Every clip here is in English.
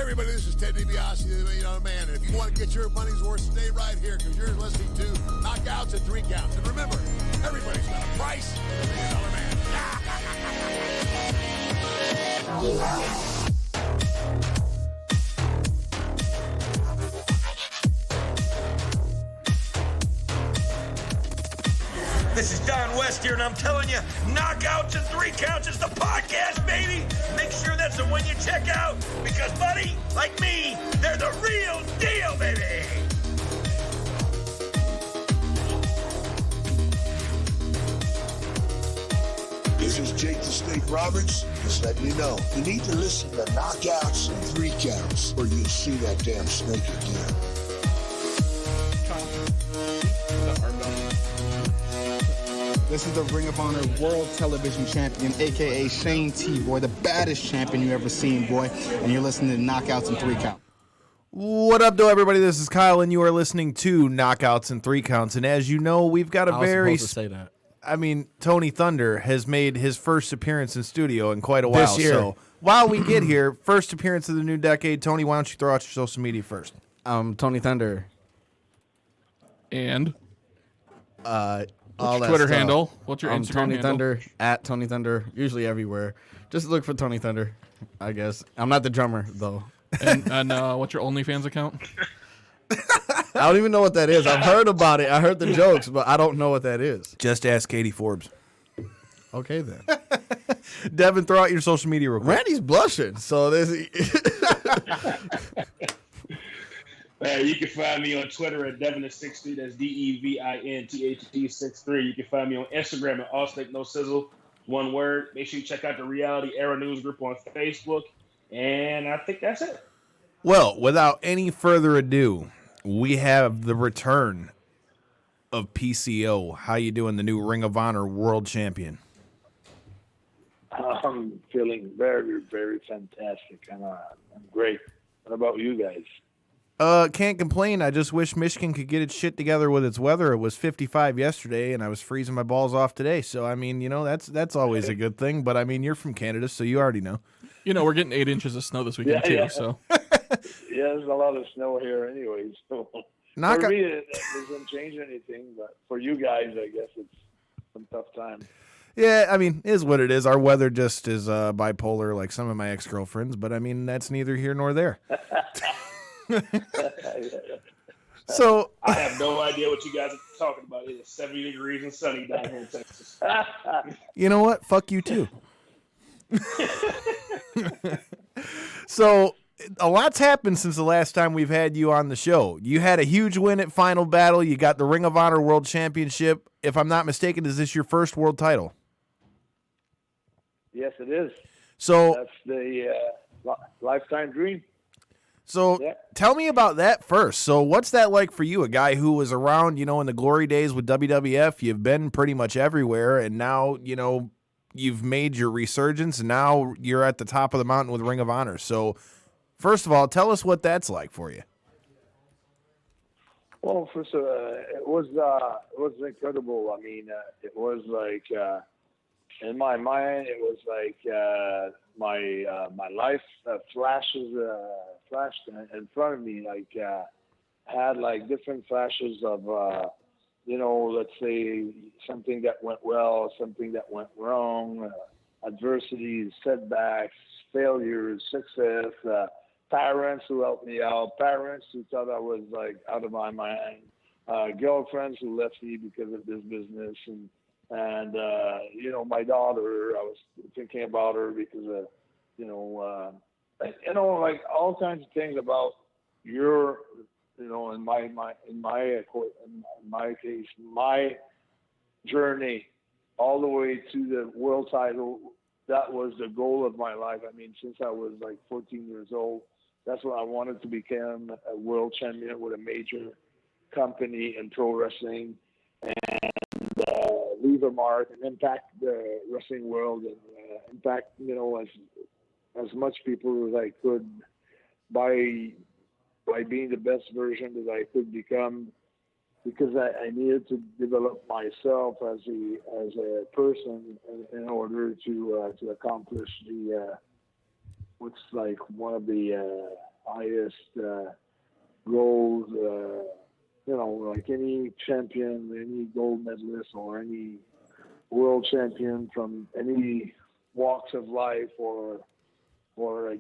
everybody, this is Ted DiBiase, the $1 Million Man. And if you want to get your money's worth, stay right here because you're listening to Knockouts and 3 Counts. And remember, everybody's got a price for the $1 Million Man. This is Don West here, and I'm telling you, Knockouts and 3 Counts is the podcast, baby. Make sure that's the one you check out, because, buddy, like me, they're the real deal, baby. This is Jake the Snake Roberts. Just letting you know, you need to listen to Knockouts and 3 Counts, or you'll see that damn snake again. This is the Ring of Honor World Television Champion, a.k.a. Shane T, boy, the baddest champion you ever seen, boy. And you're listening to Knockouts and 3 Counts. What up, though, everybody? This is Kyle, and you are listening to Knockouts and 3 Counts. And as you know, we've got a supposed to say that. I mean, Tony Thunder has made his first appearance in studio in quite a while. This year. So while we get here, first appearance of the new decade. Tony, why don't you throw out your social media first? Tony Thunder. And All that Twitter stuff. handle? What's your Instagram Tony handle? Thunder, at Tony Thunder, usually everywhere. Just look for Tony Thunder, I guess. I'm not the drummer, though. And what's your OnlyFans account? I don't even know what that is. I've heard about it. I heard the jokes, but I don't know what that is. Just ask Katie Forbes. Okay, then. Devin, throw out your social media real quick. Randy's blushing, so there's... You can find me on Twitter at Devin63. That's DEVINTHT63. You can find me on Instagram at Allstate No Sizzle. One word. Make sure you check out the Reality Era News Group on Facebook. And I think that's it. Well, without any further ado, we have the return of PCO. How you doing, the new Ring of Honor World Champion? I'm feeling very, very fantastic. I'm great. What about you guys? Can't complain. I just wish Michigan could get its shit together with its weather. It was 55 yesterday, and I was freezing my balls off today. So, I mean, you know, that's always a good thing. But, I mean, you're from Canada, so you already know. You know, we're getting 8 inches of snow this weekend, too. So. Yeah, there's a lot of snow here anyways. So for me, it doesn't change anything. But for you guys, I guess it's some tough time. Yeah, I mean, it is what it is. Our weather just is bipolar like some of my ex-girlfriends. But, I mean, that's neither here nor there. So I have no idea what you guys are talking about. It is 70 degrees and sunny down here in Texas. You know what? Fuck you too. So a lot's happened since the last time we've had you on the show. You had a huge win at Final Battle. You got the Ring of Honor World Championship. If I'm not mistaken, is this your first world title? Yes, it is. So that's the lifetime dream. So tell me about that first. So what's that like for you, a guy who was around, you know, in the glory days with WWF? You've been pretty much everywhere, and now, you know, you've made your resurgence, and now you're at the top of the mountain with Ring of Honor. So first of all, tell us what that's like for you. Well, first, it was incredible. I mean, it was like in my mind, it was like my life flashed in front of me. Like had like different flashes of you know, let's say something that went well, something that went wrong, adversities, setbacks, failures, success. Parents who helped me out, parents who thought I was like out of my mind, girlfriends who left me because of this business, and you know, my daughter, I was thinking about her because of, you know, like all kinds of things about your, you know, in my case, my journey all the way to the world title. That was the goal of my life. I mean, since I was like 14 years old, that's what I wanted to become, a world champion with a major company in pro wrestling, and leave a mark and impact the wrestling world, and impact, you know, as much people as I could by being the best version that I could become, because I needed to develop myself as a person in order to accomplish the what's like one of the highest goals. Like any champion, any gold medalist, or any world champion from any walks of life, or any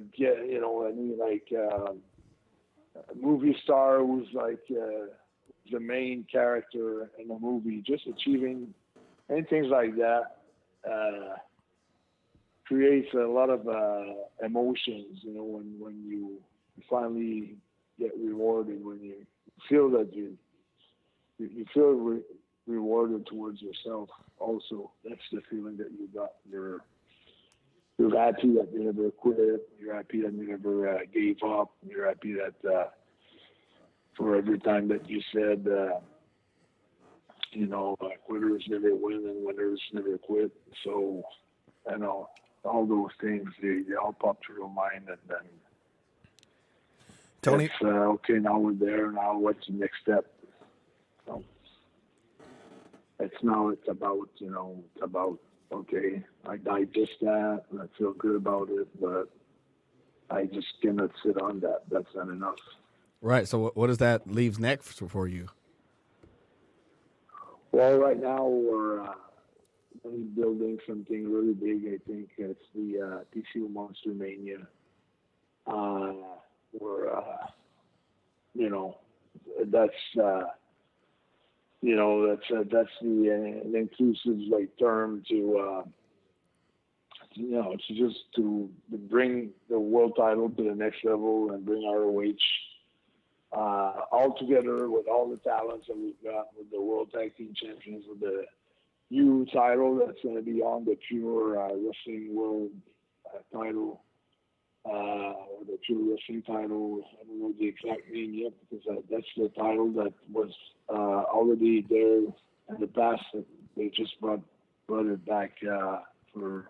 movie star who's like the main character in a movie, just achieving and things like that creates a lot of emotions. When you finally get rewarded, when you feel that you feel rewarded towards yourself. Also, that's the feeling that you got. You're happy that you never quit. You're happy that you never gave up. You're happy that for every time that you said, quitters never win and winners never quit. So, all those things, they all pop through your mind, and then Tony, it's, okay, now we're there. Now what's the next step? So it's about, okay, I did that, and I feel good about it, but I just cannot sit on that. That's not enough. Right. So what does that leaves next for you? Well, right now we're building something really big. I think it's the TCU Monster Mania. That's the inclusive term to just to bring the world title to the next level and bring ROH all together with all the talents that we've got, with the World Tag Team Champions, with the new title that's going to be on the Pure Wrestling World title, or the Pure Wrestling title. I don't know the exact name yet, because that's the title that was already there in the past. They just brought it back for,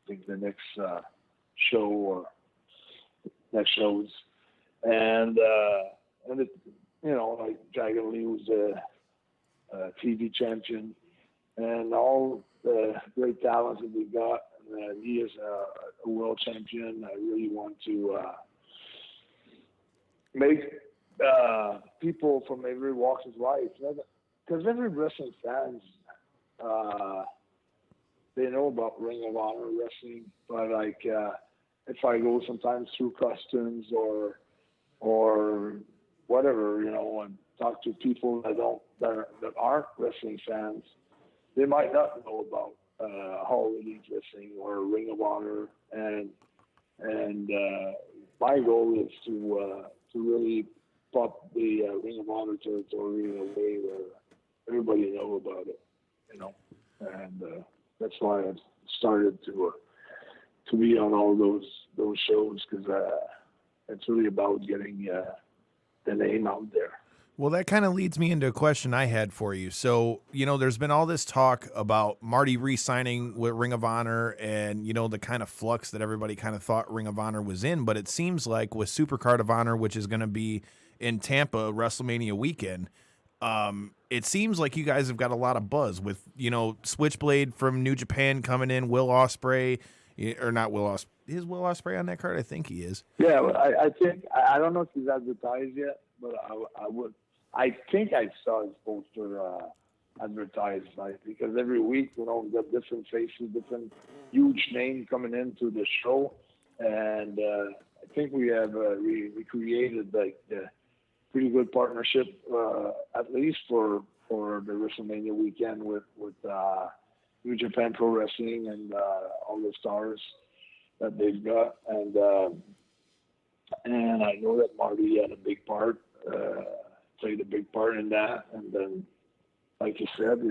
I think, the next show or next shows. And Dragon Lee was a TV champion, and all the great talents that we got. He is a world champion. I really want to make people from every walk of life, because every wrestling fans, they know about Ring of Honor wrestling, but if I go sometimes through customs or whatever, and talk to people that aren't wrestling fans, they might not know about Hall Elite Wrestling or Ring of Honor, and my goal is to really pop the Ring of Honor territory in a way where everybody know about it, and that's why I started to be on all those shows, because it's really about getting the name out there. well, that kind of leads me into a question I had for you. So, there's been all this talk about Marty re-signing with Ring of Honor and, the kind of flux that everybody kind of thought Ring of Honor was in. But it seems like with Supercard of Honor, which is going to be in Tampa WrestleMania weekend, it seems like you guys have got a lot of buzz with, Switchblade from New Japan coming in, Will Ospreay, or not Will Ospreay. Is Will Ospreay on that card? I think he is. Yeah, I think, I don't know if he's advertised yet, but I think I saw his poster advertised, because every week, we got different faces, different huge names coming into the show, and I think we have we created a pretty good partnership, at least for the WrestleMania weekend with New Japan Pro Wrestling and all the stars that they've got, and I know that Marty had a big part. Played a big part in that, and then, like you said,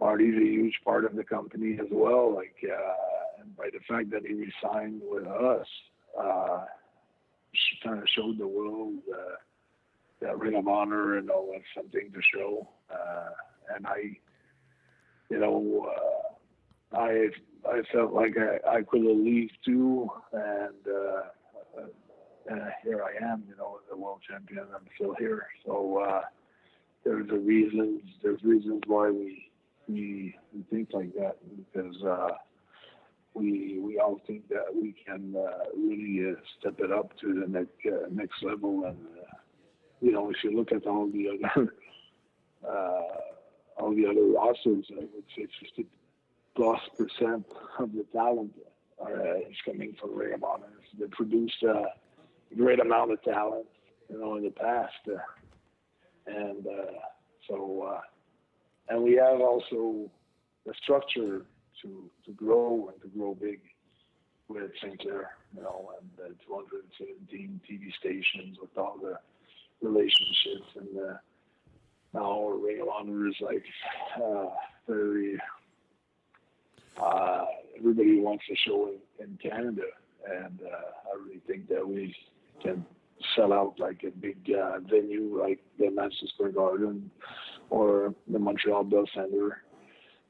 Marty's a huge part of the company as well. And by the fact that he resigned with us, she kind of showed the world that Ring of Honor and all that's something to show. And I felt like I could have leave too, and here I am, the world champion. I'm still here. So there's reasons why we think like that, because we all think that we can really step it up to the next level. And if you look at all the other rosters, I would say 50+% of the talent is coming from Ring of Honor. They produced a great amount of talent, in the past, and we have also the structure to grow and to grow big with St. Clair, and the 217 TV stations with all the relationships, and now Ring of Honor is like very. Everybody wants a show in Canada, and I really think that we can sell out like a big venue like the Madison Square Garden or the Montreal Bell Center.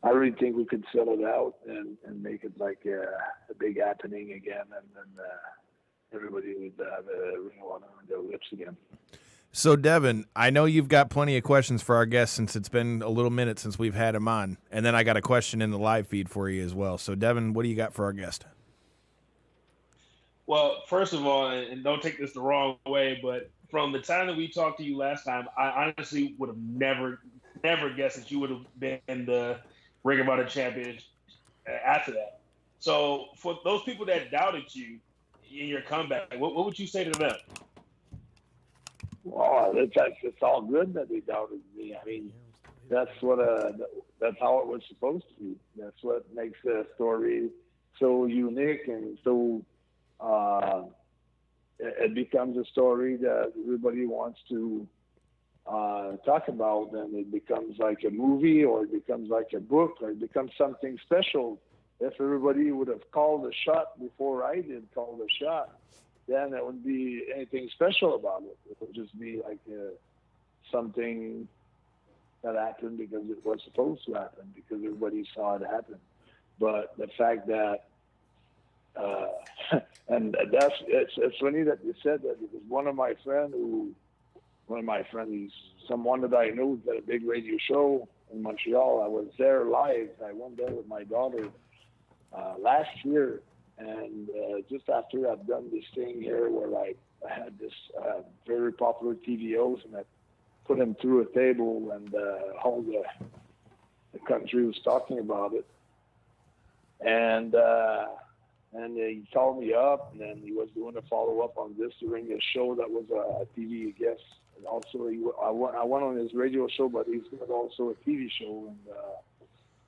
I really think we could sell it out and make it like a big happening again, and then everybody would have a Ring of Honor on their lips again. So, Devin, I know you've got plenty of questions for our guest since it's been a little minute since we've had him on. And then I got a question in the live feed for you as well. So, Devin, what do you got for our guest? Well, first of all, and don't take this the wrong way, but from the time that we talked to you last time, I honestly would have never guessed that you would have been the Ring of Honor champion after that. So, for those people that doubted you in your comeback, what would you say to them? Well, it's all good that they doubted me. I mean, that's how it was supposed to be. That's what makes the story so unique, and so it becomes a story that everybody wants to talk about, and it becomes like a movie, or it becomes like a book, or it becomes something special. If everybody would have called the shot before I did call the shot, then it wouldn't be anything special about it. It would just be like something that happened because it was supposed to happen, because everybody saw it happen. But the fact that, and it's funny that you said that, because one of my friends, someone that I know, at a big radio show in Montreal. I was there live. I went there with my daughter last year. And just after I've done this thing here where I had this very popular TV host, and I put him through a table, and all the country was talking about it. And he called me up, and then he was doing a follow-up on this during a show that was a TV guest. And also, I went on his radio show, but he's got also a TV show.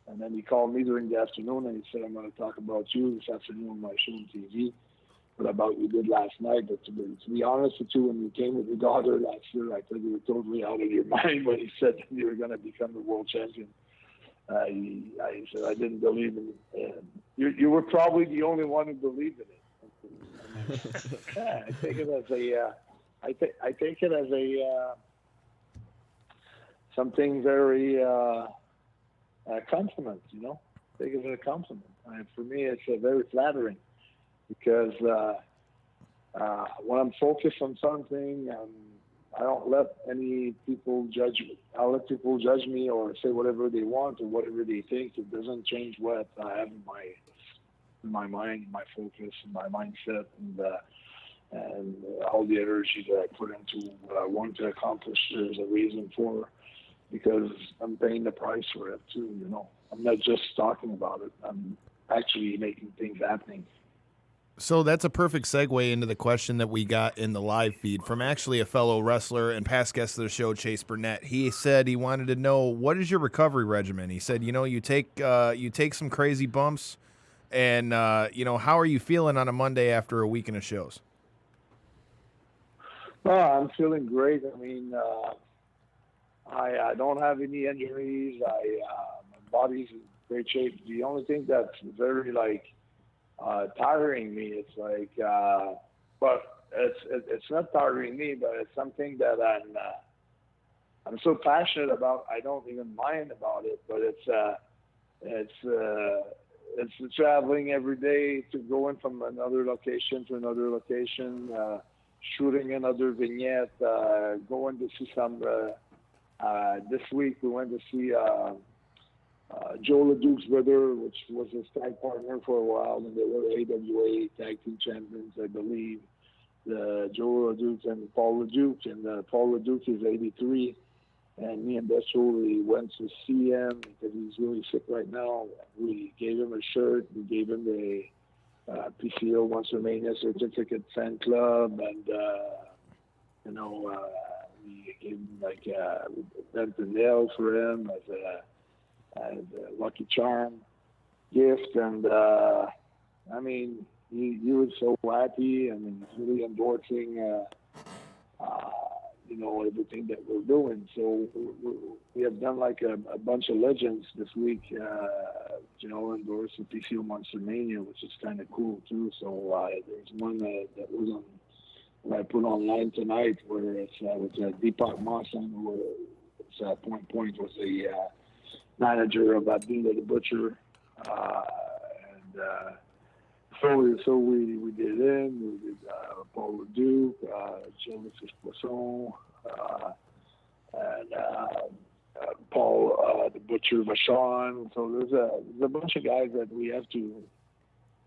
And then he called me during the afternoon, and he said, "I'm going to talk about you this afternoon on my show on TV, but about what you did last night." But to be honest with you, when you came with your daughter last year, I thought you were totally out of your mind when he said you were going to become the world champion. He said, "I didn't believe in it." You were probably the only one who believed in it. I take it as a something very compliment, Take it as a compliment. For me, it's very flattering, because when I'm focused on something, I don't let any people judge me. I'll let people judge me or say whatever they want or whatever they think. It doesn't change what I have in my mind, my focus, and my mindset, and all the energy that I put into what I want to accomplish. There's a reason for, because I'm paying the price for it too. I'm not just talking about it. I'm actually making things happening. So that's a perfect segue into the question that we got in the live feed from actually a fellow wrestler and past guest of the show, Chase Burnett. He said he wanted to know, what is your recovery regimen? He said, you take some crazy bumps, and how are you feeling on a Monday after a weekend of shows? I'm feeling great. I mean, I don't have any injuries. My body's in great shape. The only thing that's very tiring me, it's but it's not tiring me, but it's something that I'm so passionate about. I don't even mind about it, but it's traveling every day, to going from another location to another location, shooting another vignette, going to see some. This week we went to see Joe LeDuc's brother, which was his tag partner for a while, and they were AWA tag team champions, I believe. Joe LeDuc and Paul LeDuc, and Paul LeDuc is 83. And me and Destro, we went to see him because he's really sick right now. We gave him a shirt. We gave him the PCO WrestleMania certificate fan club, and we gave him like we bent the nail for him as a Lucky Charm gift. And I mean, he was so happy. I mean, he's really endorsing. Everything that we're doing. So we have done like a bunch of legends this week, endorsing PCO Monster Mania, which is kind of cool too. So there's one that was on, I put online tonight where it's with Deepak Masan, who was Point was the manager of Abdullah the Butcher. So we did him, we did Paul LeDuc, Genesis Poisson, and Paul the Butcher Vachon. So there's a bunch of guys that we have to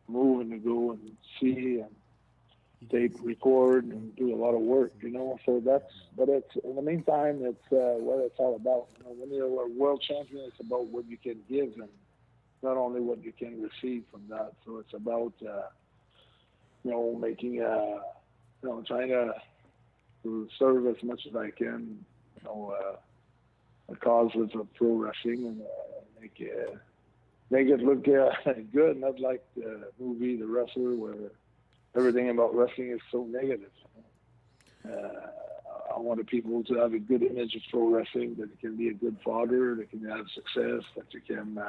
move and go and see and tape, record, and do a lot of work, So but it's in the meantime, it's what it's all about. When you're a world champion, it's about what you can give and not only what you can receive from that. So it's about, making, trying to serve as much as I can, a cause of pro wrestling and make it look good, not like the movie The Wrestler where everything about wrestling is so negative. I want the people to have a good image of pro wrestling, that it can be a good father, that can have success, that you can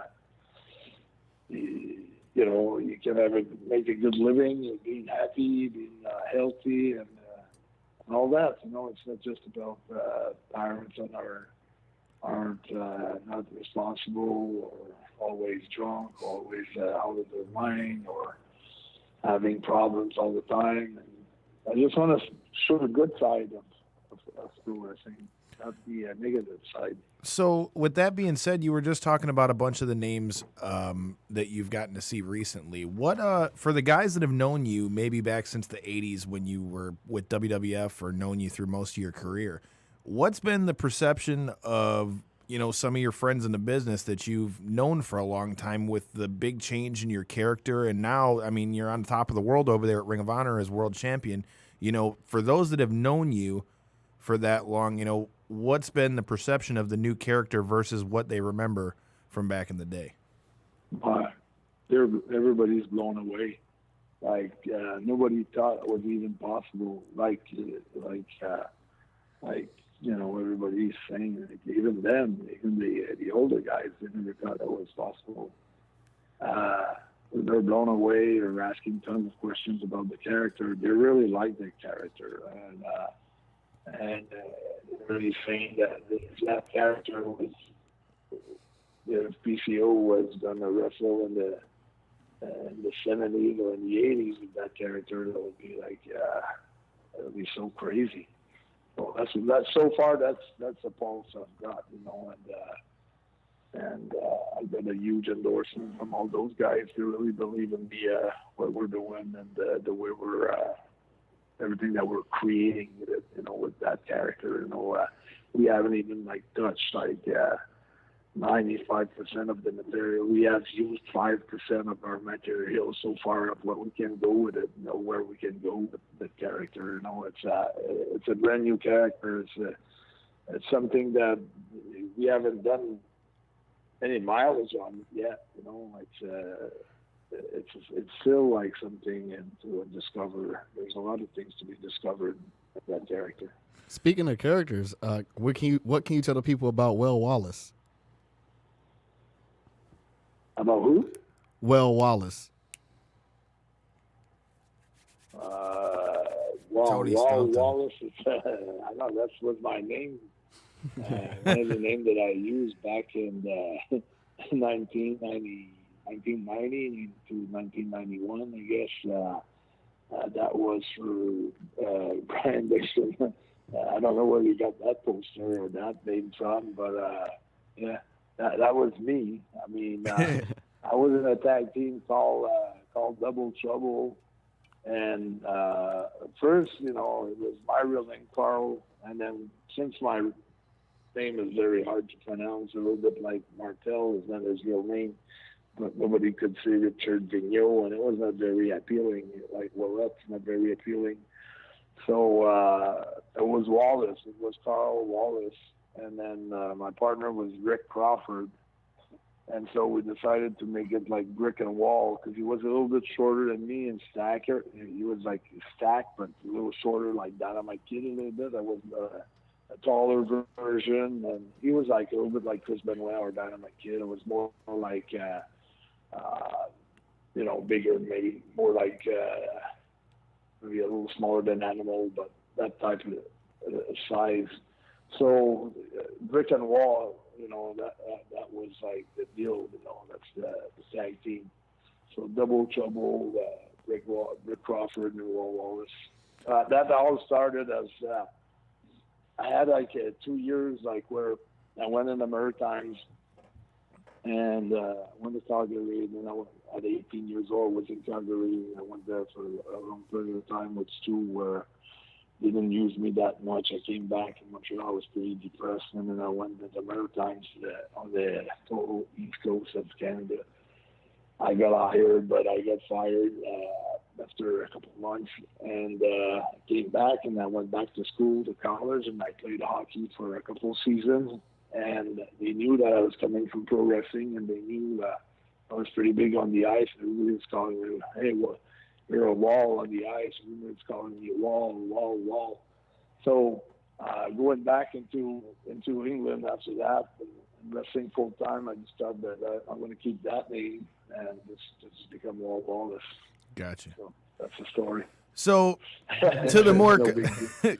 you can make a good living, being happy, being healthy, and all that. It's not just about parents that aren't not responsible, or always drunk, always out of their mind, or having problems all the time. And I just want to show the good side of pro wrestling, not the negative side. So with that being said, you were just talking about a bunch of the names that you've gotten to see recently. What for the guys that have known you maybe back since the 80s when you were with WWF, or known you through most of your career, what's been the perception of, some of your friends in the business that you've known for a long time with the big change in your character? And now, I mean, you're on top of the world over there at Ring of Honor as world champion. For those that have known you for that long, what's been the perception of the new character versus what they remember from back in the day? Everybody's blown away. Like nobody thought it was even possible. Everybody's saying, even them, even the older guys, they never thought that was possible. They're blown away. They're asking tons of questions about the character. They really like the character, and really saying that character was, if PCO was going to wrestle in the 70s or in the 80s with that character, that would be like, it would be so crazy. So that's so far that's the pulse I've got, and I got a huge endorsement from all those guys who really believe in what we're doing and the way we're everything that we're creating with it, with that character. We haven't even touched 95% of the material. We have used 5% of our material so far of what we can go with it, where we can go with the character. It's a brand new character. It's something that we haven't done any mileage on yet. It's still like something to discover. There's a lot of things to be discovered with that character. Speaking of characters, what can you tell the people about Will Wallace? About who? Will Wallace. Wallace is, I know that was my name. One of the name that I used back in 1990 to 1991, I guess. That was for Brian Dixon. I don't know where you got that poster or that name from, but yeah. that was me. I mean, I was in a tag team called Double Trouble, and first, it was my real name, Carl, and then since my name is very hard to pronounce, a little bit like Martel is not his real name, but nobody could say Richard Vigneault, and it was not very appealing. Like, well, that's not very appealing. So it was Wallace. It was Carl Wallace. And then my partner was Rick Crawford. And so we decided to make it like Brick and Wall because he was a little bit shorter than me and stacker. He was like stacked, but a little shorter, like Dynamite Kid a little bit. I was a taller version. And he was like a little bit like Chris Benoit or Dynamite Kid. It was more like, bigger, maybe more like maybe a little smaller than Animal, but that type of size. So Brick and Wall, that was like the deal. That's the tag team. So Double Trouble, Rick Crawford, and Will Wallace. That all started as I had like 2 years like where I went in the Maritimes and went to Calgary. And then I went, at 18 years old, was in Calgary. I went there for a long period of time with Stu, where they didn't use me that much. I came back in Montreal. I was pretty depressed, and then I went to the Maritimes on the total east coast of Canada. I got hired, but I got fired after a couple of months, and came back, and I went back to school, to college, and I played hockey for a couple of seasons. And they knew that I was coming from pro wrestling, and they knew I was pretty big on the ice. Everybody was calling me, hey, well, you're a wall on the ice. Everybody's calling me wall. So going back into England after that, and wrestling full time, I just thought that I'm going to keep that name and just become Wall Wallace. Gotcha. So that's the story. So, to the more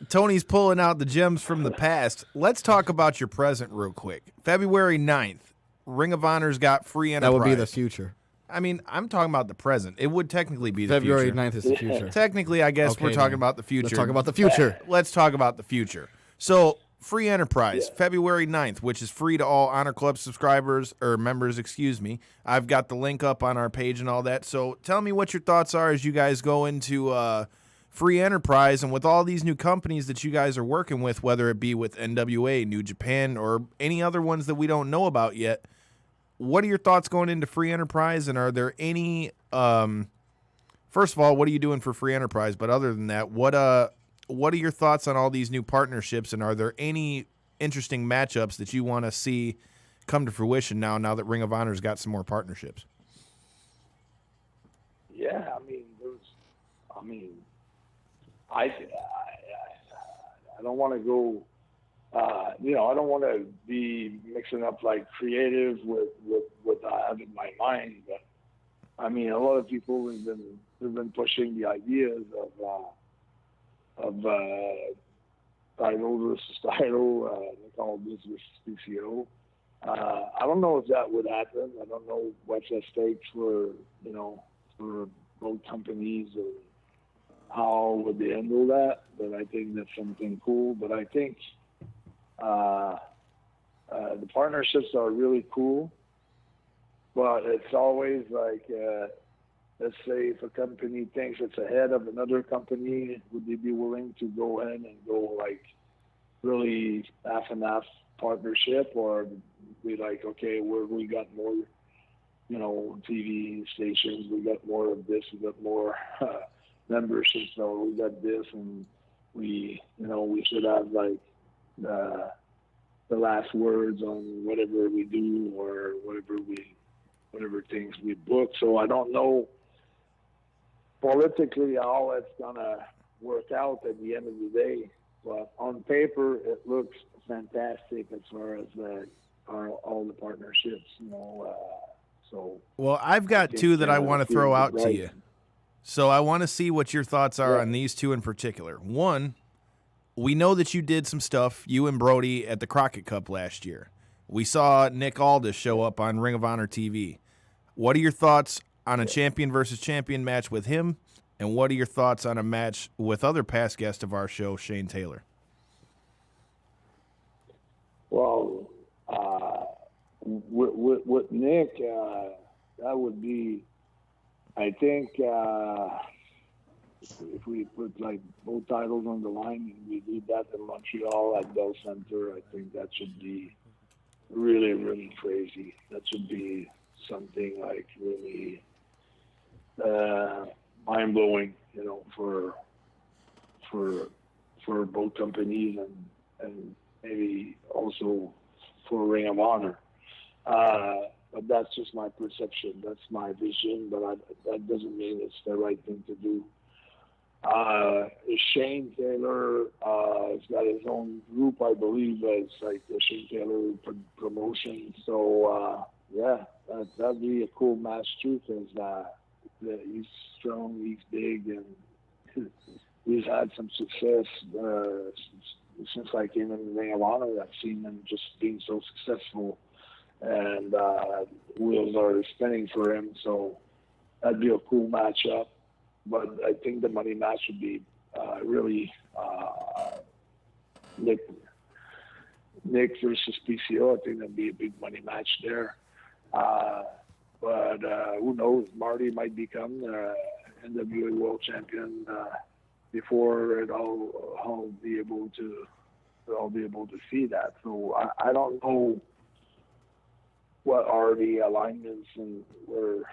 Tony's pulling out the gems from the past. Let's talk about your present real quick. February 9th, Ring of Honor's got free Enterprise. That would be the future. I mean, I'm talking about the present. It would technically be the February future. 9th is the future. Technically, I guess we're talking about the future. Let's talk about the future. Let's talk about the future. So, free Enterprise, February 9th, which is free to all Honor Club subscribers, or members, excuse me. I've got the link up on our page and all that. So, tell me what your thoughts are as you guys go into free Enterprise, and with all these new companies that you guys are working with, whether it be with NWA, New Japan, or any other ones that we don't know about yet. What are your thoughts going into free Enterprise, and are there any first of all, what are you doing for free Enterprise? But other than that, what are your thoughts on all these new partnerships, and are there any interesting matchups that you want to see come to fruition now that Ring of Honor's got some more partnerships? Yeah, I don't want to go. I don't want to be mixing up like creative with what I have in my mind. But I mean, a lot of people have been pushing the ideas of title versus title, they call this versus PCO. I don't know if that would happen. I don't know what's at stake for both companies, or how would they handle that. But I think that's something cool. But I think the partnerships are really cool, but it's always like, let's say if a company thinks it's ahead of another company, would they be willing to go ahead and go like really half and half partnership, or be like, okay, we got more, TV stations, we got more of this, we got more memberships, so we got this, and we should have like the last words on whatever we do, or whatever things we book. So I don't know politically how it's gonna work out at the end of the day, but on paper it looks fantastic as far as all the partnerships. Well, I've got two that I want to throw out to you. So I want to see what your thoughts are on these two in particular. One, we know that you did some stuff, you and Brody, at the Crockett Cup last year. We saw Nick Aldis show up on Ring of Honor TV. What are your thoughts on a champion versus champion match with him? And what are your thoughts on a match with other past guest of our show, Shane Taylor? Well, with Nick, that would be, I think, if we put like both titles on the line and we did that in Montreal at Bell Center, I think that should be really, really crazy. That should be something like really mind blowing, for both companies and maybe also for Ring of Honor. But that's just my perception. That's my vision. But that doesn't mean it's the right thing to do. Shane Taylor has got his own group, I believe. It's like the Shane Taylor promotion. So that'd be a cool match too, because he's strong, he's big, and he's had some success since I came in the Ring of Honor. I've seen him just being so successful, and wheels are spinning for him. So that'd be a cool matchup. But I think the money match would be really Nick versus PCO. I think that'd be a big money match there. But who knows? Marty might become NWA World Champion before I'll be able to see that. So I don't know what are the alignments and where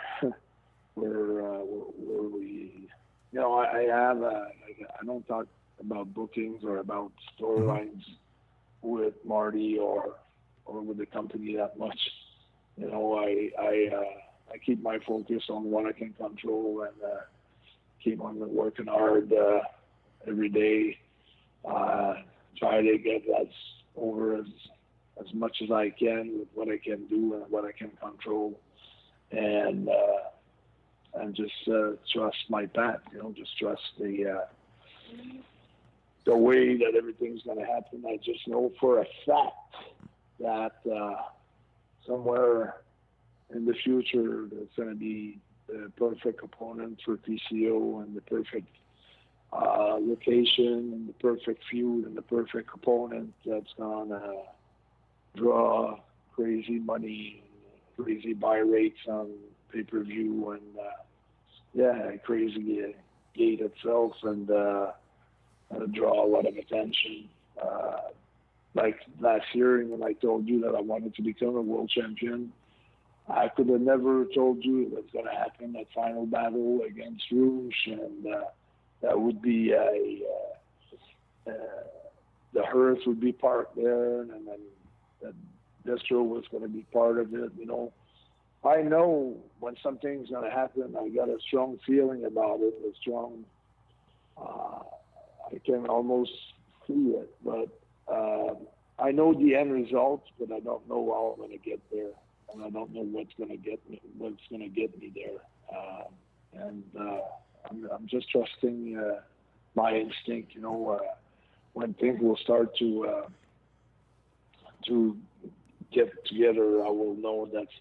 we, I don't talk about bookings or about storylines with Marty or with the company that much. I keep my focus on what I can control and keep on working hard every day. Try to get that over as much as I can with what I can do and what I can control, and just trust my path. Just trust the way that everything's going to happen. I just know for a fact that somewhere in the future there's going to be the perfect opponent for PCO and the perfect location and the perfect feud and the perfect opponent that's going to draw crazy money, crazy buy rates on pay-per-view, and crazy gate itself, and draw a lot of attention. Like last year when I told you that I wanted to become a world champion, I could have never told you it was going to happen, that final battle against Rouge, and that would be the hearse would be parked there, and then that Destro was going to be part of it. I know when something's going to happen. I got a strong feeling about it. I can almost see it, but I know the end result, but I don't know how I'm going to get there, and I don't know what's going to get me there. I'm just trusting my instinct. When things will start to get together, I will know that's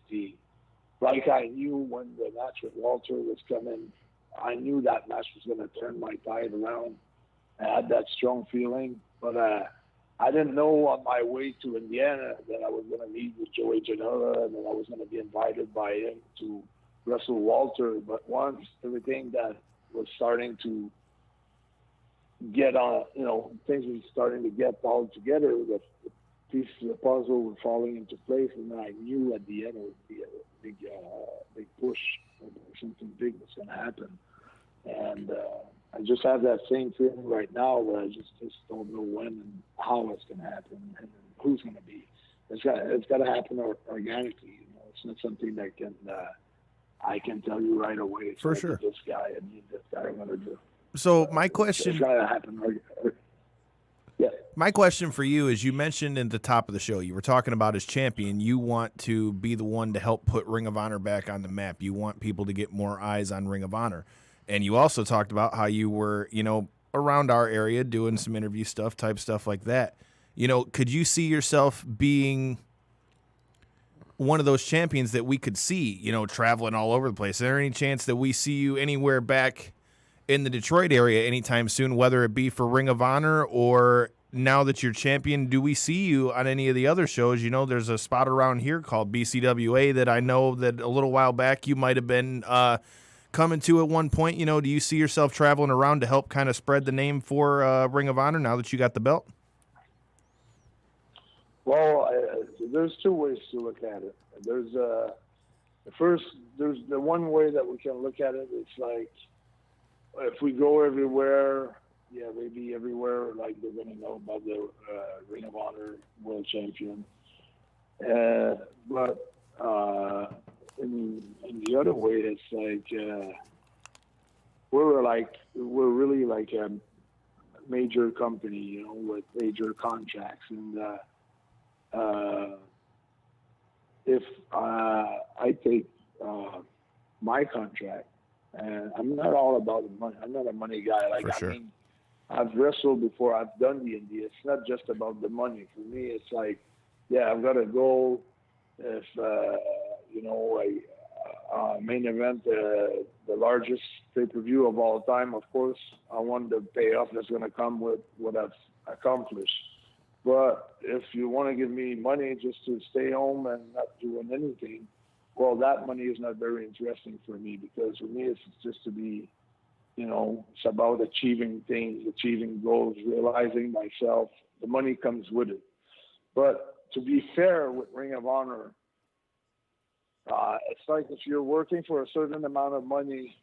like I knew when the match with Walter was coming. I knew that match was going to turn my tide around. I had that strong feeling, but I didn't know on my way to Indiana that I was going to meet with Joey Janela and that I was going to be invited by him to wrestle Walter. But once everything that was starting to get on, things were starting to get all together, the pieces of the puzzle were falling into place, and I knew at the end it would be a big push. Something big was going to happen. And I just have that same feeling right now, where I just don't know when and how it's going to happen and who's going to be. It's got to happen organically. It's not something that I can tell you right away. It's For like, sure. This guy and this guy I'm going to do. So my question, it's got to happen. Yeah. My question for you is, you mentioned at the top of the show, you were talking about as champion, you want to be the one to help put Ring of Honor back on the map. You want people to get more eyes on Ring of Honor. And you also talked about how you were, around our area doing some interview stuff like that. Could you see yourself being one of those champions that we could see, traveling all over the place? Is there any chance that we see you anywhere back in the Detroit area anytime soon, whether it be for Ring of Honor or now that you're champion, do we see you on any of the other shows? You know, there's a spot around here called BCWA that I know that a little while back you might have been coming to at one point. You know, do you see yourself traveling around to help kind of spread the name for Ring of Honor now that you got the belt? Well, there's two ways to look at it. There's the one way that we can look at it. It's like if we go everywhere, yeah, maybe everywhere, like they're going to know about the Ring of Honor World Champion. But in the other way, it's like we're really like a major company, you know, with major contracts. And if I take my contract, and I'm not all about the money. I'm not a money guy. Like, For sure. I mean, I've wrestled before. I've done the indie. It's not just about the money. For me, it's like, yeah, I've got to go. If you know, main event, the largest pay-per-view of all time, of course, I want the payoff that's going to come with what I've accomplished. But if you want to give me money just to stay home and not doing anything, well, that money is not very interesting for me, because for me, it's just to be, you know, it's about achieving things, achieving goals, realizing myself. The money comes with it. But to be fair with Ring of Honor, it's like if you're working for a certain amount of money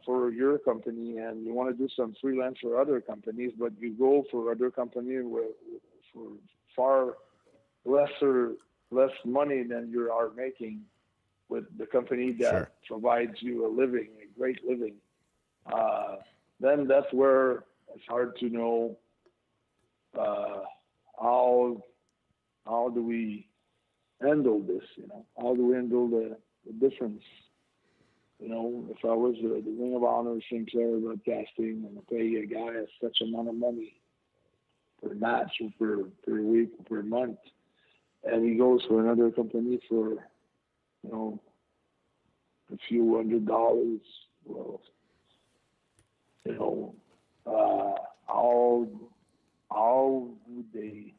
for your company and you want to do some freelance for other companies, but you go for other companies for far less money than you are making with the company that provides you a living, a great living, then that's where it's hard to know how do we handle this, you know? How do we handle the difference? You know, if I was the Ring of Honor, Sinclair Broadcasting, and I pay a guy such amount of money per match or per week or per month, and he goes for another company for, you know, a few $100, well, you know, how would they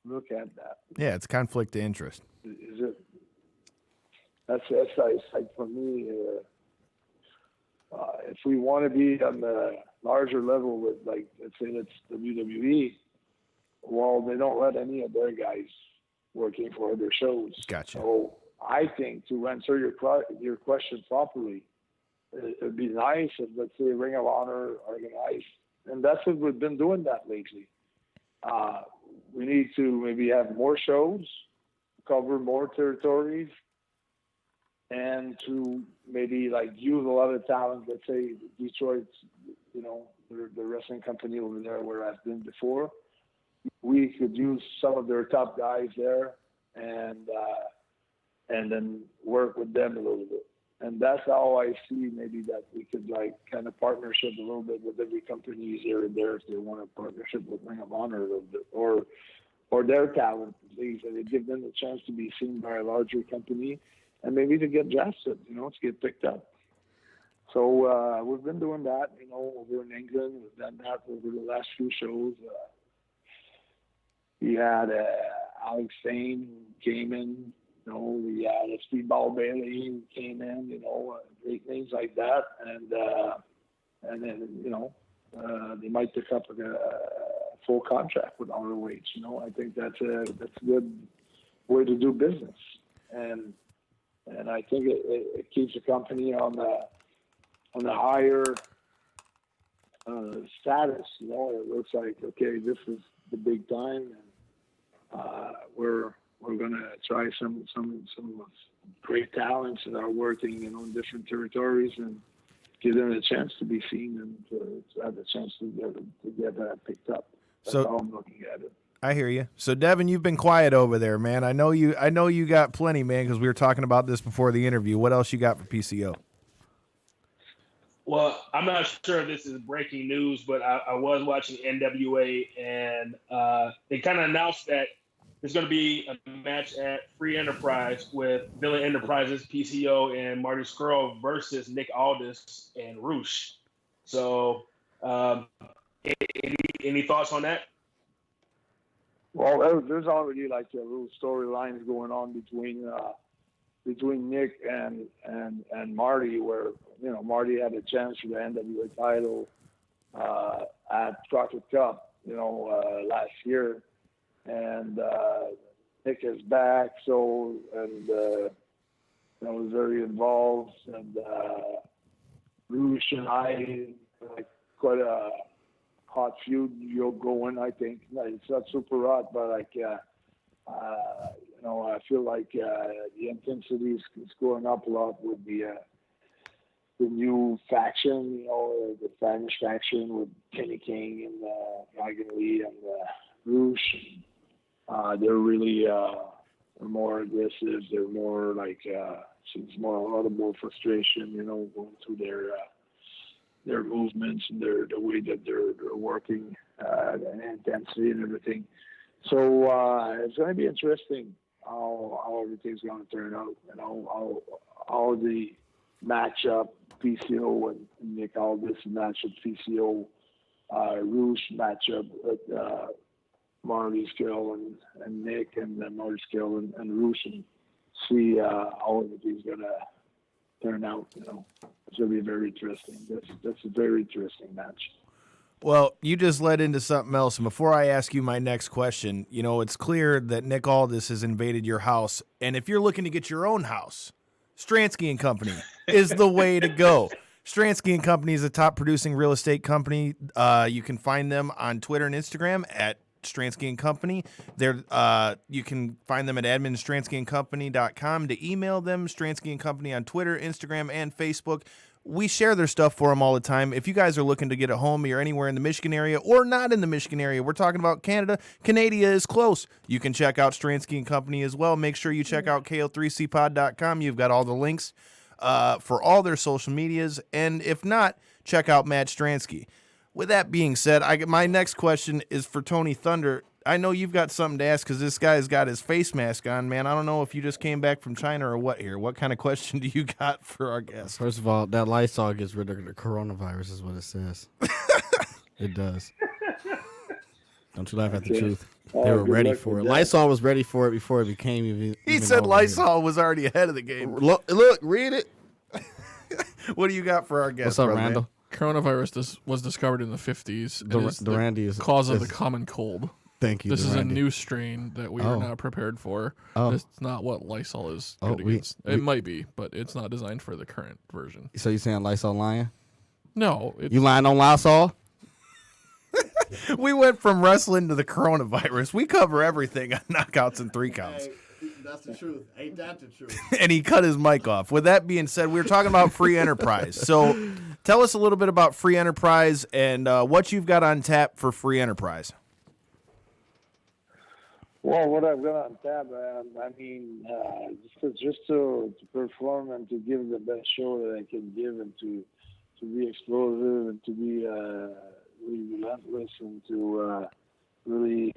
look at that? Yeah, it's conflict of interest. Is it? That's like for me. If we want to be on the larger level with, like, let's say it's WWE, well, they don't let any of their guys working for other shows. Gotcha. So I think, to answer your question properly, it'd be nice if, let's say, Ring of Honor organized, and that's what we've been doing that lately. We need to maybe have more shows, cover more territories, and to maybe like use a lot of talent. Let's say Detroit, you know, the wrestling company over there where I've been before. We could use some of their top guys there, and then work with them a little bit. And that's how I see maybe that we could, like, kind of partnership a little bit with every company here and there if they want a partnership with Ring of Honor a little bit, or their talent, please, and they give them a chance to be seen by a larger company and maybe to get drafted, you know, to get picked up. So we've been doing that, you know, over in England. We've done that over the last few shows. We had Alex Sane who came in. You know, we had Speedball Bailey who came in. You know, great names like that, and then, you know, they might pick up a full contract with ROH. You know, I think that's a good way to do business, and I think it keeps the company on the higher status. You know, it looks like, okay, this is the big time, and we're gonna try some great talents that are working, you know, in different territories, and give them a chance to be seen and to have a chance to get picked up. That's how I'm looking at it. I hear you. So, Devin, you've been quiet over there, man. I know you got plenty, man, because we were talking about this before the interview. What else you got for PCO? Well, I'm not sure if this is breaking news, but I was watching NWA, and they kind of announced that there's going to be a match at Free Enterprise with Villain Enterprises, PCO, and Marty Scurll versus Nick Aldis and Roosh. So, any thoughts on that? Well, there's already like a little storylines going on between Nick and Marty, where Marty had a chance for the NWA title at Crockett Cup, last year, and Nick is back, and was very involved, and Roosh and I like quite a hot feud going. I think it's not super hot, but I feel like the intensity is going up a lot with the new faction, the Spanish faction with Kenny King and Dragon Lee and Roosh. They're really more aggressive. They're more seems more a lot of more frustration, going through their movements and the way that they're working, and intensity and everything. So it's going to be interesting how everything's going to turn out, and how the matchup PCO and Nick Aldis matchup PCO Roosh matchup with Marty Skill and Nick, and then Marty Skill and Roosh, and see how everything's going to turn out. It's going to be very interesting. That's a very interesting match. Well, you just led into something else, and before I ask you my next question, it's clear that Nick Aldis has invaded your house, and if you're looking to get your own house, Stransky & Company is the way to go. Stransky & Company is a top-producing real estate company. You can find them on Twitter and Instagram at Stransky & Company. You can find them at adminstranskyandcompany.com to email them, Stransky & Company on Twitter, Instagram, and Facebook. We share their stuff for them all the time. If you guys are looking to get a home, you're anywhere in the Michigan area or not in the Michigan area, we're talking about Canada. Canada is close. You can check out Stransky & Company as well. Make sure you check out ko3cpod.com. You've got all the links for all their social medias. And if not, check out Matt Stransky. With that being said, my next question is for Tony Thunder. I know you've got something to ask because this guy's got his face mask on, man. I don't know if you just came back from China or what here. What kind of question do you got for our guest? First of all, that Lysol gets rid of the coronavirus is what it says. It does. Don't you laugh at the truth. They were ready for it. Lysol was ready for it before it became even. He said Lysol was already ahead of the game. Look, read it. What do you got for our guest? What's up, Randall? Coronavirus was discovered in the 50s. Durandi is cause of the common cold. Thank you. This is a Durandi. new strain that we are not prepared for. It's not what Lysol is good we- against. It might be, but it's not designed for the current version. So you saying Lysol lying? No. You lying on Lysol? We went from wrestling to the coronavirus. We cover everything on Knockouts and Three Counts. That's the truth. Ain't that the truth? And he cut his mic off. With that being said, we were talking about Free Enterprise. So tell us a little bit about Free Enterprise and what you've got on tap for Free Enterprise. Well, what I've got on tap, just to perform and to give the best show that I can give, and to be explosive and to be really relentless, and to really,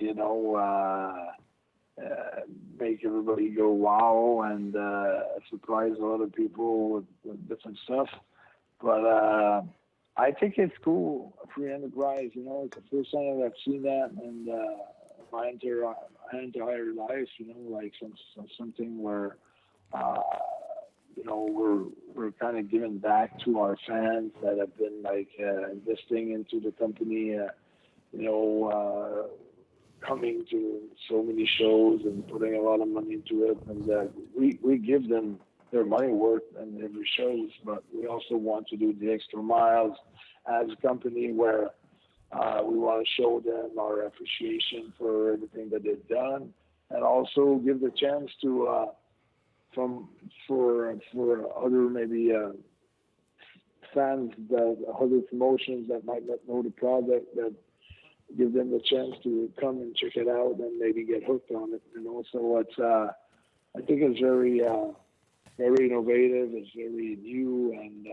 make everybody go wow, and surprise a lot of people with different stuff. But I think it's cool, Free Enterprise. It's the first time I've seen that, and my entire life, something where we're kind of giving back to our fans that have been investing into the company, coming to so many shows and putting a lot of money into it, and we give them their money worth in every shows, but we also want to do the extra miles as a company where we want to show them our appreciation for everything that they've done, and also give the chance to for other maybe fans that other promotions that might not know the product, that give them the chance to come and check it out and maybe get hooked on it. And also, it's I think it's very innovative. It's very new, and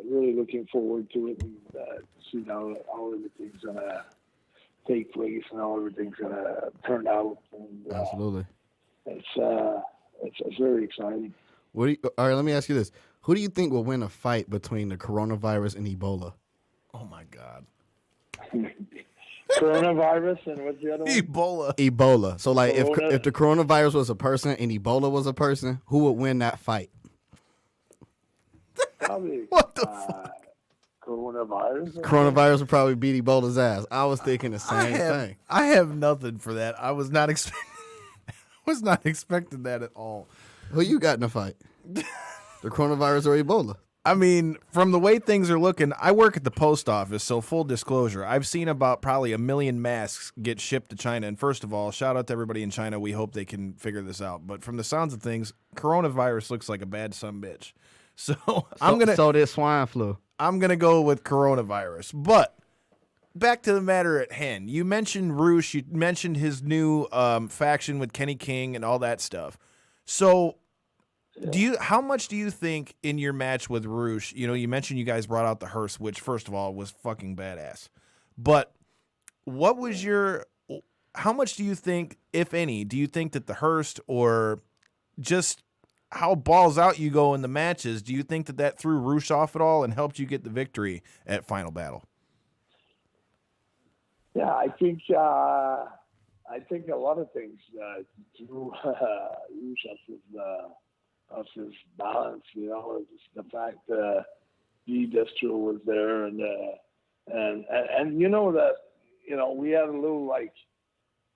really looking forward to it, and see how everything's gonna take place and how everything's gonna turn out. And, Absolutely. It's very exciting. All right, let me ask you this. Who do you think will win a fight between the coronavirus and Ebola? Oh, my God. Coronavirus and what's the other one? Ebola. So, like, Corona. if the coronavirus was a person and Ebola was a person, who would win that fight? Probably. What the fuck? Coronavirus. Coronavirus would probably beat Ebola's ass. I was thinking the same thing. I have nothing for that. I was not expecting that at all. Who you got in the fight? The coronavirus or Ebola? I mean, from the way things are looking, I work at the post office, so full disclosure, I've seen about probably 1 million masks get shipped to China. And first of all, shout out to everybody in China. We hope they can figure this out. But from the sounds of things, coronavirus looks like a bad sumbitch. So did swine flu. I'm gonna go with coronavirus. But back to the matter at hand. You mentioned Roosh. You mentioned his new faction with Kenny King and all that stuff. So, how much do you think in your match with Roosh? You know, you mentioned you guys brought out the hearse, which first of all was fucking badass. But what was how much do you think, if any, do you think that the hearse or just how balls out you go in the matches, do you think that threw Roosh off at all and helped you get the victory at Final Battle? Yeah, I think a lot of things threw Roosh off his balance. You know, just the fact Destro was there, and you know that, you know, we had a little like.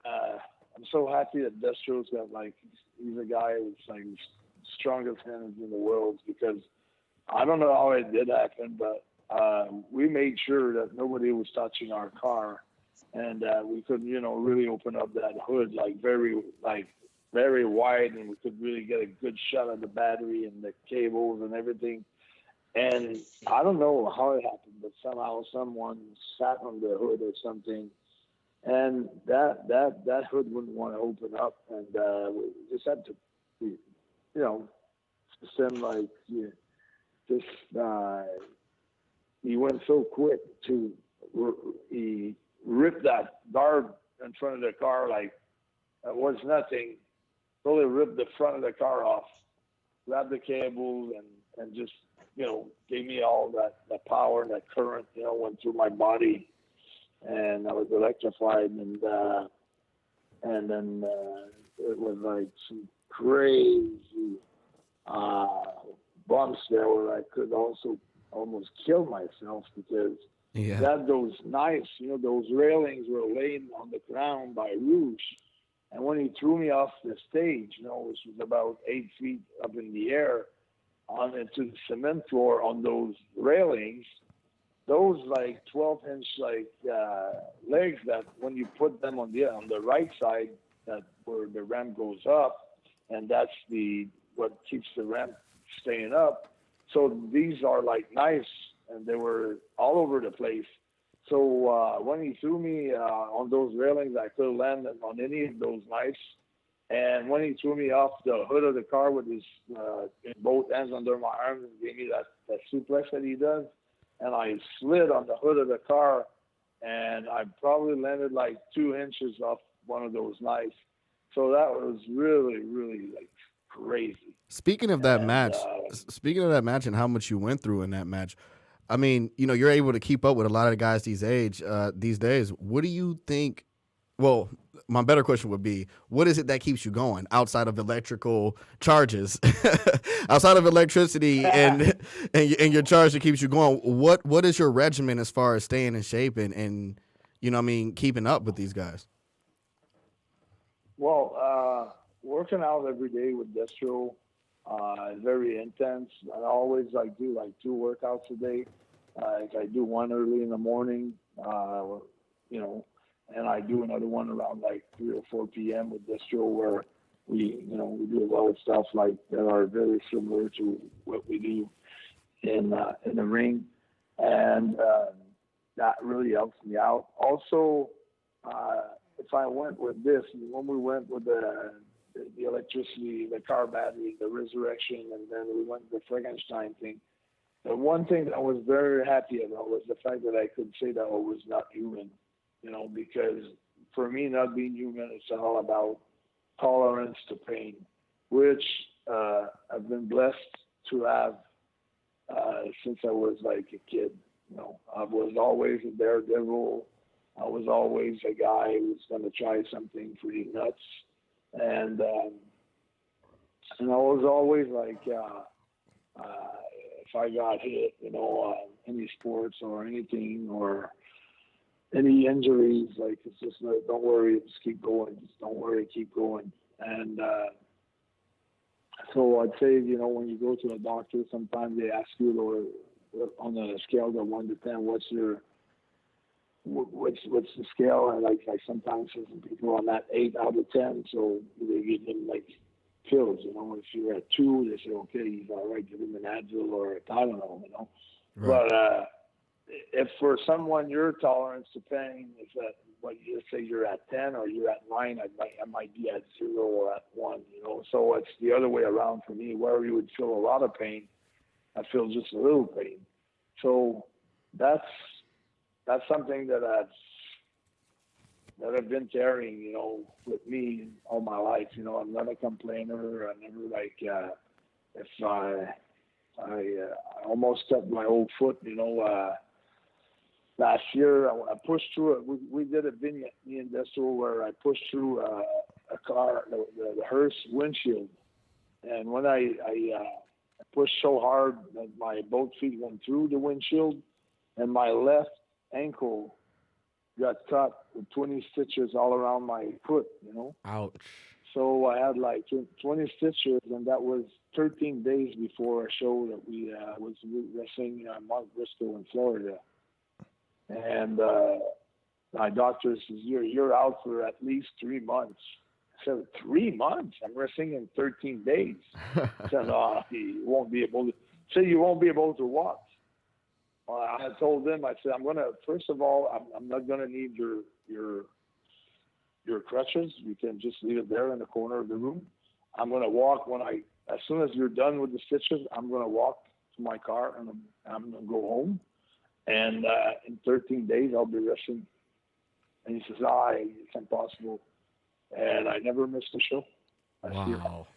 I'm so happy that Destro's got he's a guy who's like strongest hands in the world, because I don't know how it did happen, but we made sure that nobody was touching our car, and we could, you know, really open up that hood very wide, and we could really get a good shot of the battery and the cables and everything. And I don't know how it happened, but somehow someone sat on the hood or something, and that hood wouldn't want to open up, and we just had to, you know, send he went so quick he ripped that guard in front of the car like it was nothing. Totally ripped the front of the car off, grabbed the cables, and just, you know, gave me all that power and that current, you know, went through my body, and I was electrified, and then it was like some crazy bumps there where I could also almost kill myself, because those knives, you know, those railings were laying on the ground by Rouge. And when he threw me off the stage, you know, which was about 8 feet up in the air into the cement floor on those railings, those 12-inch legs that when you put them on the right side, that where the ramp goes up, and that's what keeps the ramp staying up. So these are like knives, and they were all over the place. So when he threw me on those railings, I could have landed on any of those knives. And when he threw me off the hood of the car with his both hands under my arms and gave me that suplex that he does, and I slid on the hood of the car, and I probably landed 2 inches off one of those knives. So that was really, really crazy. Speaking of that match and how much you went through in that match, I mean, you know, you're able to keep up with a lot of the guys these days. What do you think? Well, my better question would be, what is it that keeps you going outside of electrical charges, outside of electricity and your charge that keeps you going? What is your regimen as far as staying in shape and you know, what I mean, keeping up with these guys? Well, working out every day with Destro is very intense. I always do 2 workouts a day. I do one early in the morning, you know, and I do another one around 3 or 4 p.m. with Destro, where we do a lot of stuff that are very similar to what we do in the ring, and that really helps me out. Also, if I went with this, when we went with the electricity, the car battery, the resurrection, and then we went with the Frankenstein thing, the one thing that I was very happy about was the fact that I could say that I was not human, you know, because for me, not being human, it's all about tolerance to pain, which I've been blessed to have since I was a kid. You know, I was always a daredevil. I was always a guy who was going to try something pretty nuts, and I was always like, if I got hit, any sports or anything or any injuries, like it's just like, don't worry, just keep going. Just don't worry, keep going. And so I'd say, when you go to a doctor, sometimes they ask you on a scale of 1 to 10, what's the scale? And like sometimes some people are on that 8 out of 10, so they give them like pills. If you're at 2, they say, okay, he's all right, give him an Advil or a Tylenol. Right. But if for someone your tolerance to pain is at, you say you're at 10 or you're at 9, I might be at 0 or at 1. So it's the other way around for me. Where you would feel a lot of pain, I feel just a little pain. So that's something that I've been carrying, with me all my life. I'm not a complainer. I never if I almost cut my old foot, last year I pushed through it. We did a vignette, me and Desto, where I pushed through a car, the hearse windshield. And when I pushed so hard that my both feet went through the windshield, and my left ankle got cut with 20 stitches all around my foot, Ouch. So I had like 20 stitches, and that was 13 days before a show that we was wrestling Mount Bristol in Florida. And my doctor says, you're out for at least 3 months. I said, 3 months? I'm wrestling in 13 days. I said, no, you won't be able to walk. I had told them, I said, first of all, I'm not going to need your crutches. You can just leave it there in the corner of the room. I'm going to walk as soon as you're done with the stitches, I'm going to walk to my car and I'm going to go home. And in 13 days, I'll be wrestling. And he says, it's impossible. And I never missed a show. Wow.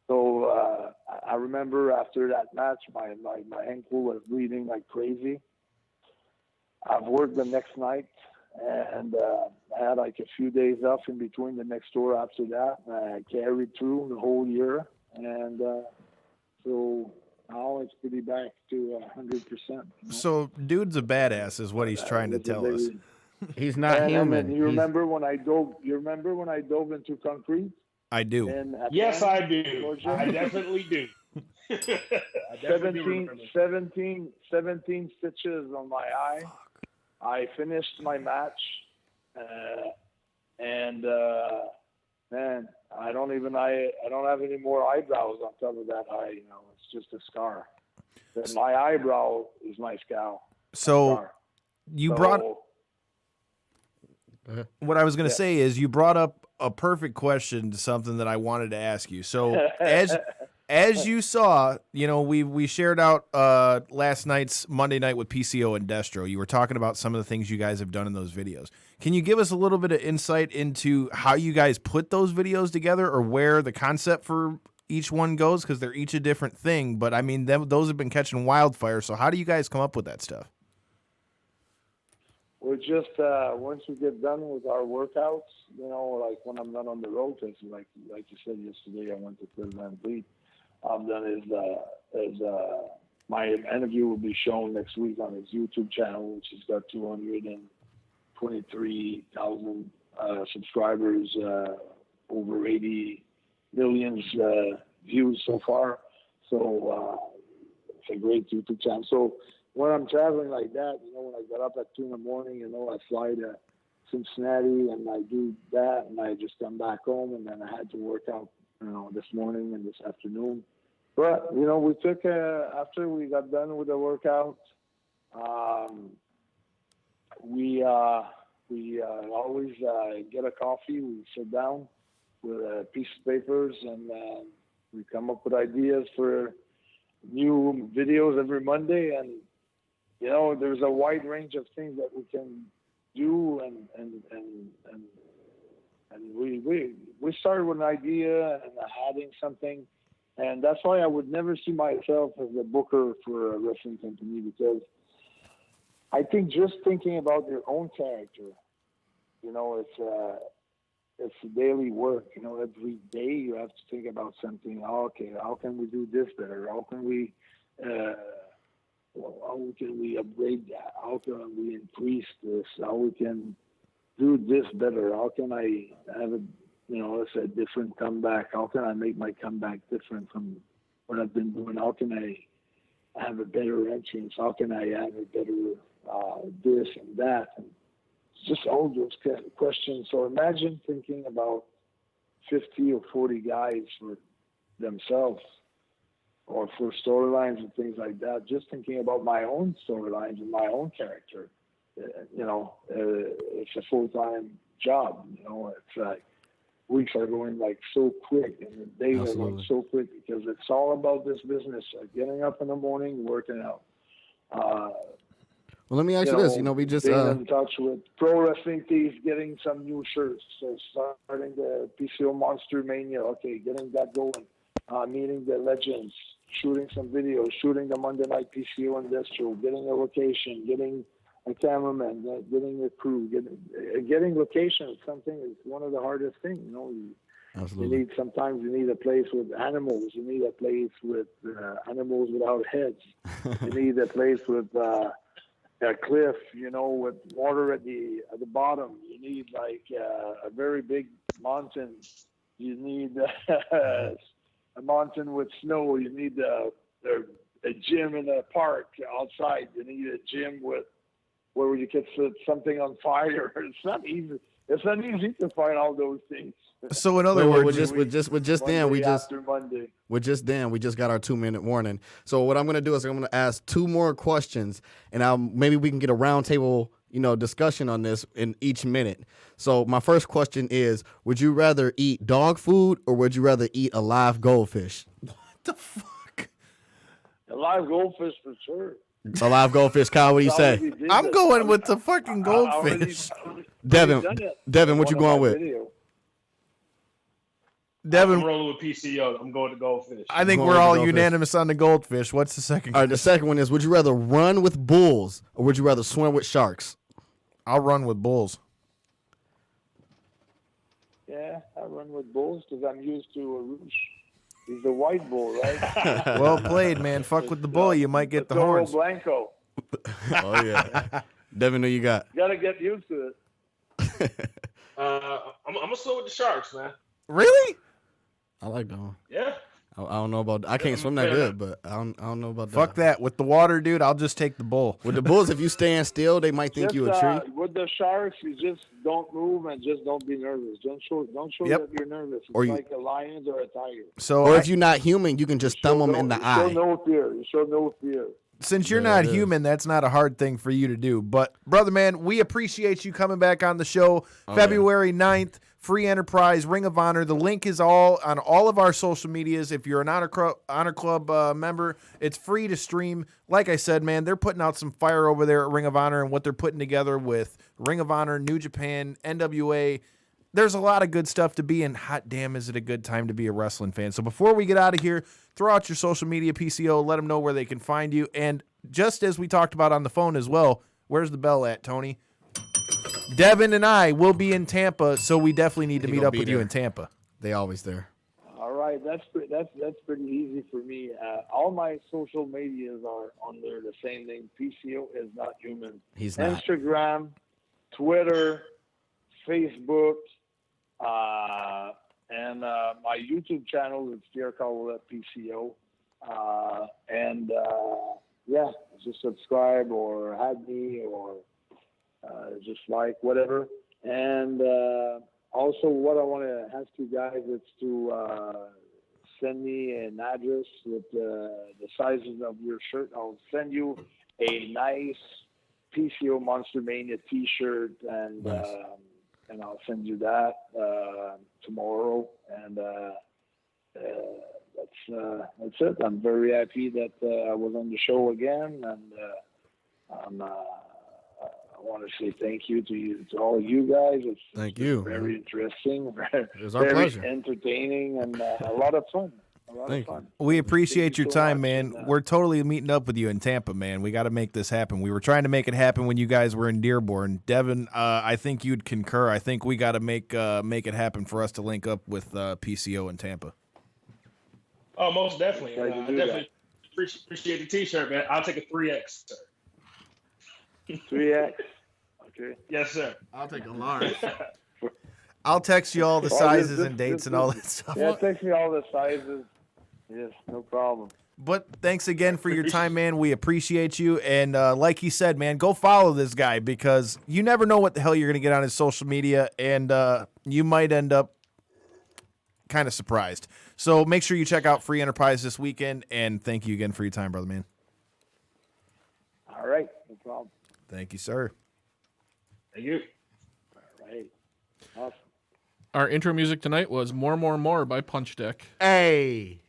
So I remember after that match, my ankle was bleeding like crazy. I've worked the next night, and I had like a few days off in between the next tour after that. I carried through the whole year, and so now it's pretty back to 100%. So, dude's a badass, is what he's trying to tell us. He's not human. And you remember when I dove? You remember when I dove into concrete? I do. Yes, I do. Georgia? I definitely do. 17 stitches on my eye. I finished my match, and man, I don't have any more eyebrows on top of that eye. It's just a scar. But my eyebrow is my scowl. So what I was going to say is you brought up a perfect question to something that I wanted to ask you. So as you saw, we shared out last night's Monday night with PCO and Destro. You were talking about some of the things you guys have done in those videos. Can you give us a little bit of insight into how you guys put those videos together, or where the concept for each one goes? Because they're each a different thing, but I mean, those have been catching wildfire. So how do you guys come up with that stuff? We're just once we get done with our workouts, like when I'm not on the road, because like you said yesterday, I went to President Beat. Is my interview will be shown next week on his YouTube channel, which has got 223,000 subscribers, over 80 million views so far. So it's a great YouTube channel. So when I'm traveling like that, when I get up at 2 a.m, I fly to Cincinnati and I do that, and I just come back home, and then I had to work out, this morning and this afternoon. But, we took, after we got done with the workout, we always get a coffee. We sit down with a piece of papers, and we come up with ideas for new videos every Monday. And, there's a wide range of things that we can do, and we started with an idea and adding something, and that's why I would never see myself as a booker for a wrestling company, because I think just thinking about your own character, it's daily work. Every day you have to think about something. Oh, okay, how can we do this better? How can we upgrade that? How can we increase this? How we can do this better? How can I have a different comeback? How can I make my comeback different from what I've been doing? How can I have a better entrance? How can I have a better this and that? And just all those kind of questions. So imagine thinking about 50 or 40 guys for themselves or for storylines and things like that. Just thinking about my own storylines and my own character. It's a full-time job. It's like weeks are going like so quick and the days are going so quick because it's all about this business, getting up in the morning, working out. Well, let me ask you this. We just being in touch with pro wrestling tees, getting some new shirts. So starting the PCO Monster Mania, okay, getting that going. Meeting the legends, shooting some videos, shooting the Monday Night PCO Industrial, getting a location, getting a cameraman, getting a crew, getting location is one of the hardest things. Absolutely. Sometimes you need a place with animals. You need a place with animals without heads. You need a place with a cliff, with water at the bottom. You need like a very big mountain. You need a mountain with snow. You need a gym in a park outside. You need a gym where you can set something on fire. It's not easy. It's not easy to find all those things. So in other words, we just got our 2-minute warning. So what I'm going to do is I'm going to ask 2 more questions, and maybe we can get a roundtable, discussion on this in each minute. So my first question is: would you rather eat dog food or would you rather eat a live goldfish? What the fuck? A live goldfish for sure. A live goldfish, Kyle. What do you say? I'm going with the fucking goldfish. Devin, what you going with? Devin, I'm rolling with PCO. I'm going to goldfish. I think we're all unanimous on the goldfish. What's the second? All right, the second one is: would you rather run with bulls or would you rather swim with sharks? I'll run with bulls. Yeah, I run with bulls because I'm used to a roosh. He's the white bull, right? Well played, man. Fuck with the bull, you might get the horns. Blanco. Oh yeah, Devin, who you got? You gotta get used to it. I'm gonna swim with the sharks, man. Really? I like that one. Yeah. I don't know about. I can't swim that good, but I don't know about that. Fuck that. With the water, dude, I'll just take the bull. With the bulls, if you stand still, they might think you a tree. With the sharks, you just don't move and just don't be nervous. Don't show that you're nervous. It's like a lion or a tiger. So, if you're not human, you can just thumb them in the eye. Show no fear. You show no fear. Since you're not human, that's not a hard thing for you to do. But, brother, man, we appreciate you coming back on the show. February 9th, Free Enterprise, Ring of Honor. The link is all on all of our social medias. If you're an Honor Club member, it's free to stream. Like I said, man, they're putting out some fire over there at Ring of Honor and what they're putting together with Ring of Honor, New Japan, NWA. There's a lot of good stuff to be in. Hot damn, is it a good time to be a wrestling fan. So before we get out of here, throw out your social media, PCO. Let them know where they can find you. And just as we talked about on the phone as well, where's the bell at, Tony? Devin and I will be in Tampa, so we definitely need to meet up with you in Tampa. They always there. All right, that's pretty easy for me. All my social medias are under the same name. PCO is not human. He's not. Instagram, Twitter, Facebook, and my YouTube channel is Pierre Cowell PCO. Just subscribe or add me or just like whatever. And also, what I want to ask you guys is to send me an address with the sizes of your shirt. I'll send you a nice PCO Monster Mania T-shirt, and I'll send you that tomorrow. And that's it. I'm very happy that I was on the show again, and I want to say thank you to all you guys. It's Thank you. Very interesting. It was our pleasure. Entertaining and a lot of fun. A lot of fun. We appreciate your Thank you so time, much, man. and, We're totally meeting up with you in Tampa, man. We got to make this happen. We were trying to make it happen when you guys were in Dearborn. Devin, I think you'd concur. I think we got to make it happen for us to link up with PCO in Tampa. Oh, most definitely. Glad I to do definitely appreciate the T-shirt, man. I'll take a 3X, sir. 3X. Okay. Yes, sir. I'll take a large. I'll text you all the sizes and dates and all that stuff. Yeah, text me all the sizes. Yes, no problem. But thanks again for your time, man. We appreciate you. And like he said, man, go follow this guy because you never know what the hell you're going to get on his social media, and you might end up kind of surprised. So make sure you check out Free Enterprise this weekend, and thank you again for your time, brother, man. All right, no problem. Thank you, sir. Thank you. All right. Awesome. Our intro music tonight was More by Punch Deck. Hey.